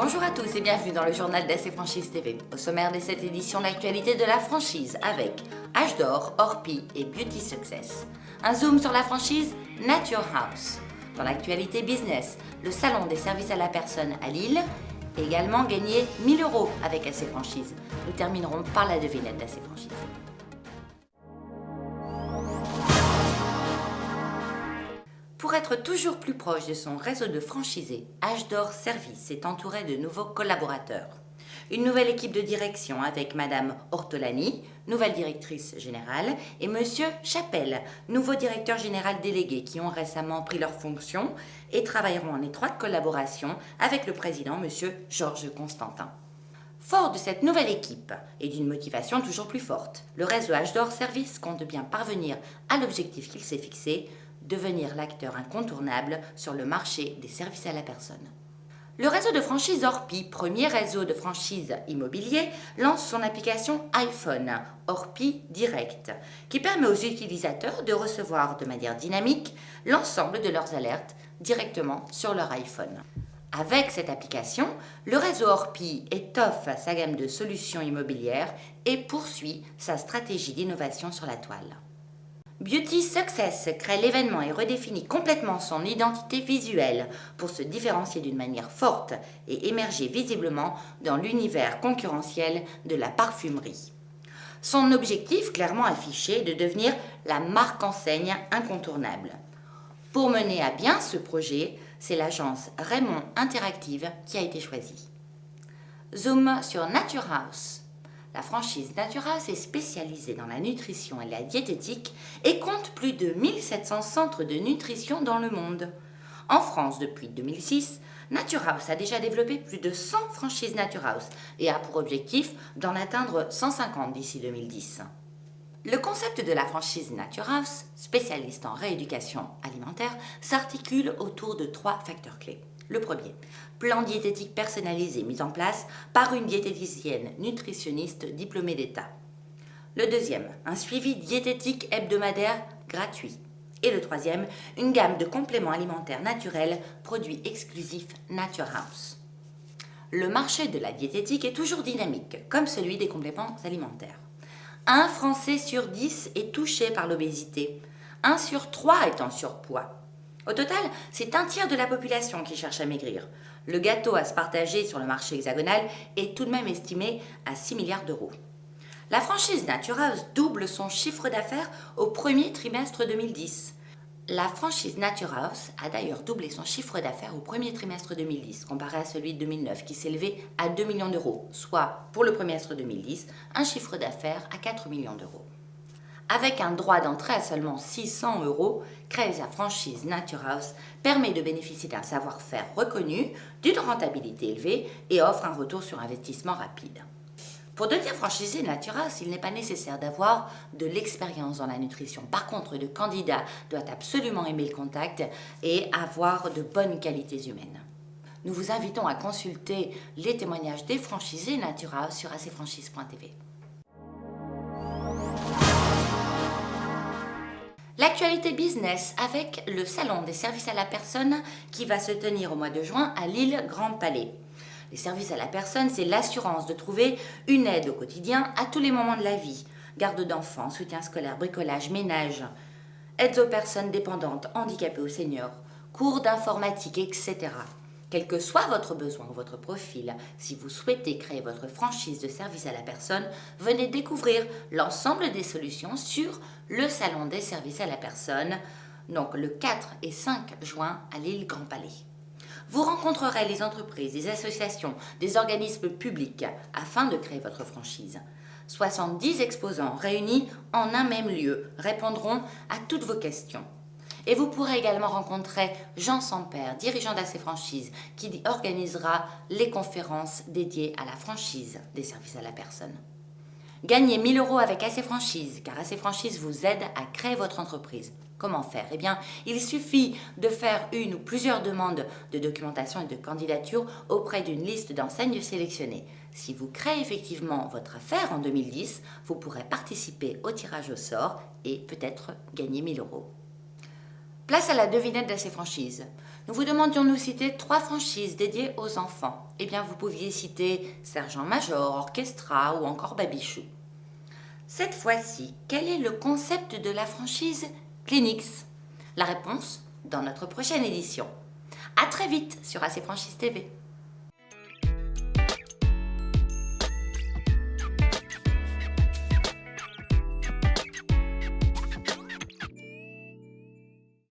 Bonjour à tous et bienvenue dans le journal d'AC Franchise TV. Au sommaire de cette édition, l'actualité de la franchise avec H d'Or, Orpi et Beauty Success. Un zoom sur la franchise Nature House. Dans l'actualité business, le salon des services à la personne à Lille. Également gagner 1000 € avec AC Franchise. Nous terminerons par la devinette d'AC Franchise. Pour être toujours plus proche de son réseau de franchisés, H d'Or Service est entouré de nouveaux collaborateurs. Une nouvelle équipe de direction avec Madame Ortolani, nouvelle directrice générale, et Monsieur Chapelle, nouveau directeur général délégué qui ont récemment pris leurs fonctions et travailleront en étroite collaboration avec le président Monsieur Georges Constantin. Fort de cette nouvelle équipe et d'une motivation toujours plus forte, le réseau H d'Or Service compte bien parvenir à l'objectif qu'il s'est fixé, devenir l'acteur incontournable sur le marché des services à la personne. Le réseau de franchise Orpi, premier réseau de franchise immobilier, lance son application iPhone, Orpi Direct, qui permet aux utilisateurs de recevoir de manière dynamique l'ensemble de leurs alertes directement sur leur iPhone. Avec cette application, le réseau Orpi étoffe sa gamme de solutions immobilières et poursuit sa stratégie d'innovation sur la toile. Beauty Success crée l'événement et redéfinit complètement son identité visuelle pour se différencier d'une manière forte et émerger visiblement dans l'univers concurrentiel de la parfumerie. Son objectif clairement affiché est de devenir la marque enseigne incontournable. Pour mener à bien ce projet, c'est l'agence Raymond Interactive qui a été choisie. Zoom sur Nature House. La franchise Nature House est spécialisée dans la nutrition et la diététique et compte plus de 1700 centres de nutrition dans le monde. En France, depuis 2006, Nature House a déjà développé plus de 100 franchises Nature House et a pour objectif d'en atteindre 150 d'ici 2010. Le concept de la franchise Nature House, spécialiste en rééducation alimentaire, s'articule autour de 3 facteurs clés. Le premier, plan diététique personnalisé mis en place par une diététicienne nutritionniste diplômée d'État. Le deuxième, un suivi diététique hebdomadaire gratuit. Et le troisième, une gamme de compléments alimentaires naturels, produits exclusifs Nature House. Le marché de la diététique est toujours dynamique, comme celui des compléments alimentaires. 1 Français sur 10 est touché par l'obésité, 1 sur 3 est en surpoids. Au total, c'est un tiers de la population qui cherche à maigrir. Le gâteau à se partager sur le marché hexagonal est tout de même estimé à 6 milliards d'euros. La franchise Nature House double son chiffre d'affaires au premier trimestre 2010. La franchise Nature House a d'ailleurs doublé son chiffre d'affaires au premier trimestre 2010, comparé à celui de 2009, qui s'élevait à 2 millions d'euros, soit, pour le premier trimestre 2010, un chiffre d'affaires à 4 millions d'euros. Avec un droit d'entrée à seulement 600 €, créer sa franchise Nature House permet de bénéficier d'un savoir-faire reconnu, d'une rentabilité élevée et offre un retour sur investissement rapide. Pour devenir franchisé Nature House, il n'est pas nécessaire d'avoir de l'expérience dans la nutrition. Par contre, le candidat doit absolument aimer le contact et avoir de bonnes qualités humaines. Nous vous invitons à consulter les témoignages des franchisés Nature House sur acfranchise.tv. L'actualité business avec le salon des services à la personne qui va se tenir au mois de juin à Lille Grand Palais. Les services à la personne, c'est l'assurance de trouver une aide au quotidien à tous les moments de la vie. Garde d'enfants, soutien scolaire, bricolage, ménage, aides aux personnes dépendantes, handicapées ou seniors, cours d'informatique, etc. Quel que soit votre besoin ou votre profil, si vous souhaitez créer votre franchise de service à la personne, venez découvrir l'ensemble des solutions sur le Salon des services à la personne, donc le 4 et 5 juin à Lille Grand Palais. Vous rencontrerez les entreprises, des associations, des organismes publics afin de créer votre franchise. 70 exposants réunis en un même lieu répondront à toutes vos questions. Et vous pourrez également rencontrer Jean Sampère, dirigeant d'AC Franchise, qui organisera les conférences dédiées à la franchise des services à la personne. Gagnez 1000 € avec AC Franchise, car AC Franchise vous aide à créer votre entreprise. Comment faire? Eh bien, il suffit de faire une ou plusieurs demandes de documentation et de candidature auprès d'une liste d'enseignes sélectionnées. Si vous créez effectivement votre affaire en 2010, vous pourrez participer au tirage au sort et peut-être gagner 1000 €. Place à la devinette de ces franchises. Nous vous demandions de nous citer 3 franchises dédiées aux enfants. Eh bien, vous pouviez citer Sergent-Major, Orchestra ou encore Babichou. Cette fois-ci, quel est le concept de la franchise Kleenex? La réponse dans notre prochaine édition. À très vite sur AC Franchise TV.